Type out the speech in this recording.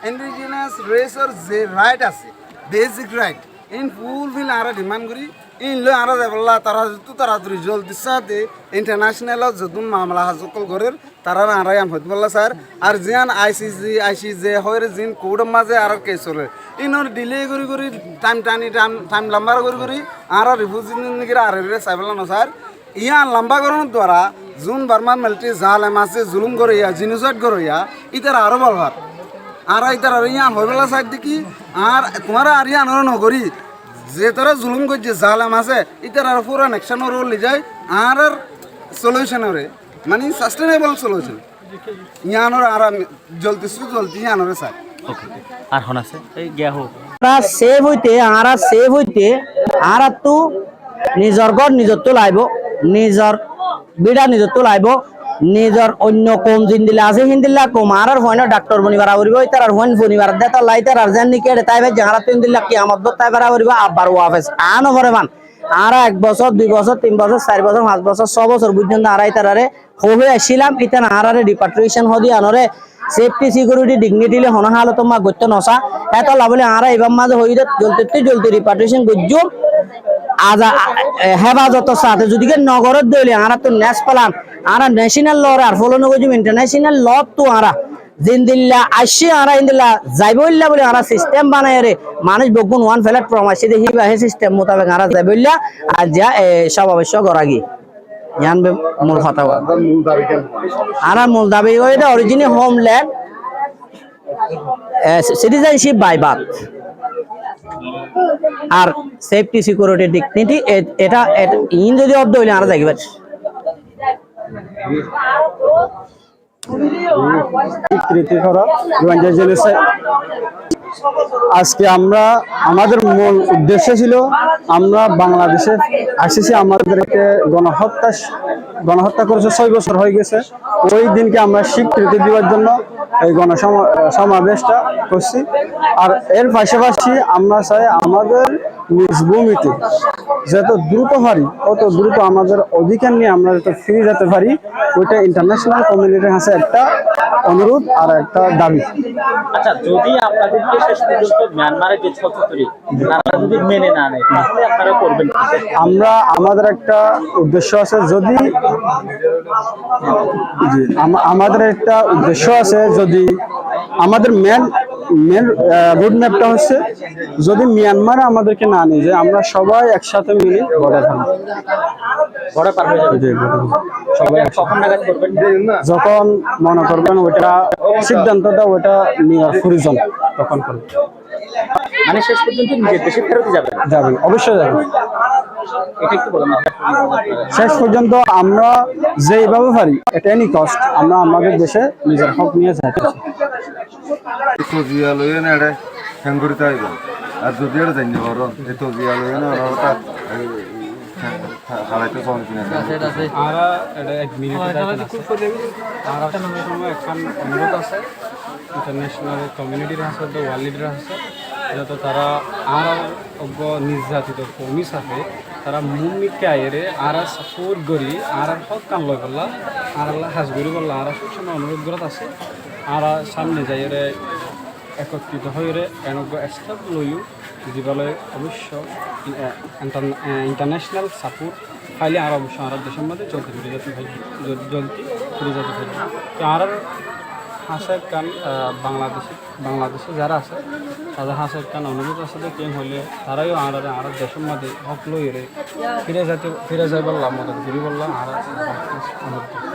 Indigenous রেসর যে right আছে basic right in fulfil আমরা ডিমান্ড করি ইন লো আমরা যাবল্লা তারা যত তাড়াতাড়ি জলদি সাথে ইন্টারন্যাশনাল যতুন মামলা হাজকল করের তারা আমরা আম হইতে বললা স্যার আর জিয়ান আইসিজে হয় জিন কোডের মাঝে আর কেস চলে ইনর ডিলে করি টাইম টাইম লম্বা করি আর রিফিউজি নিগিরা আর চাইবলা না স্যার ইয়ান লম্বা করানোর দ্বারা যোন বার্মা মিলিটারি জাল মাসে জুলুম করিয়া জিনিসট করিয়া ইতার আরো বলবার আর ইতার আর ইয়ান হইবেলা সাইড দেখি আর তোমার আর ইয়ান নগরী যে তারা জুলুম করছে জাল মাসে ইতার আর পুরা নেকশনের রোল যায় আর সলিউশনরে মানে সাস্টেনেবল সলিউশন ইয়ানোর আর জলদি ইয়ানোরে স্যার ওকে আর হন আছে এই গিয়া হোক সেভ হইতে আর তো নিজর ঘর নিজর তো লাইব নিজর বিড়া নিজর তো লাইব নিজর অন্য কম জিন দিলে আছে হিন্দিল্লা কম আর হয় না ডাক্তার বনি বাড়া করিব তার আর হন ফনিবার দেতা লাইতার আর জানি কে তাই ভাই জাহারা তিন দিল্লা কি আমার তাই বাড়া করিব আবার ওয়াফেস আনো করে মান আর 1 বছর 2 বছর 3 বছর 4 বছর 5 বছর 6 বছর পর্যন্ত আড়াই তারারে হয়ে আসছিলাম ইতান আরারে ডিপার্টেশন হদি আনরে সেফটি সিকিউরিটি ডিগনিটি লে হন হালত মা গত্য নসা এত লাভলে আরা এবার মাঝে হই জলতে ডিপার্টেশন গজ্জু আজা হেফাজত সাথে যদি নগরত দইলে আরা তো ন্যাস পালাম আরা ন্যাশনাল ল আর ফলো নগজুম ইন্টারন্যাশনাল ল তো আরা জিন্দিল্লা আইসি আরা ইন্দিল্লা যাইবইল্লা বলে আরা সিস্টেম বানায় রে মানুষ বগুন ওয়ান ফ্ল্যাট প্রমাসি দেখি হে সিস্টেম মোতাবেক আরা যাইবইল্লা আর যা সব অবশ্য গরাগি জানবে মূল কথা আরা মূল দাবি এটা original homeland citizenship by birth আর সেফটি সিকিউরিটি ডিগনিটি এটা ইন যদি অর্ধ হইলে আরা যাইবে আজকে আমরা আমাদের মূল উদ্দেশ্য ছিল আমরা বাংলাদেশে আসেছি আমাদেরকে গণহত্যা করেছে 6 বছর হয়ে গেছে ওই দিনকে আমরা স্বীকৃতি দেওয়ার জন্য এই সমাবেশটা করছি আর এর পাশাপাশি আমরা চাই আমাদের নিজ ভূমিতে যত দ্রুত পারি তত দ্রুত আমাদের অধিকার নিয়ে আমরা যত ফিরে যেতে পারি ওইটা ইন্টারন্যাশনাল কমিউনিটির কাছে একটা অনুরোধ আর একটা দাবি। আচ্ছা যদি আপনাদেরকে শেষ পর্যন্ত মিয়ানমারের যে ছত্রছড়ি তারা যদি মেনে না নেয় তাহলে আপনারা করবেন কি? আমরা আমাদের একটা উদ্দেশ্য আছে যদি আমাদের একটা উদ্দেশ্য আছে যদি আমাদের মেন রোড ম্যাপটা হচ্ছে যদি মিয়ানমার আমাদেরকে না নিয়ে যায় আমরা সবাই একসাথে মিলে বর্ডার পার হয়ে যাবে সবাই কখন নাগাদ করবেন যখন মনে করবেন ওইটা সিদ্ধান্তটা ওইটা নেওয়ার প্রয়োজন তখন করবেন মানে শেষ পর্যন্ত নিজের দেশে ফেরত যাবেন অবশ্যই যাবেন এটা একটু বলুন শেষ পর্যন্ত আমরা যেইভাবে পারি এটা এনি কস্ট আমরা আমাদের দেশে নিজের হক নিয়ে যাইতে তজিয়া লইয়ে না এটা হ্যাঙ্গুরিতে আইব আর যদি এটা জানি বরং এই তজিয়া লইয়ে না ওটা খালাইতে ফোন কিনে আর এটা এক মিনিট আর এখন অনুরোধ আছে ইন্টারন্যাশনাল কমিউনিটির আছে তো ওয়ার্ল্ড লিডার আছে যাতে তারা আর নির্যাতিত কর্মী সাথে তারা মুমিকে আইরে আর সাপোর্ট করি আর হক কান লই বললা আর হাজ করি বললা আর সবসময় অনুরোধ করত আছে আর সামনে যাইরে একত্রিত হয়ে এনেক স্টেপ লইও দিবলৈ অবশ্য ইন্টারন্যাশনাল সাপোর্ট পাইলে আর অবশ্য আর দেশের মধ্যে চলতে ফিরে যেতে পারি আর হাসের কান বাংলাদেশে যারা আছে তাদের হাসের কান অনুরোধ আছে যে কেম হইলে তারাইও আর দেশের মধ্যে হক লইরে ফিরে যাইবার মদত করি বললাম আর অনুরোধ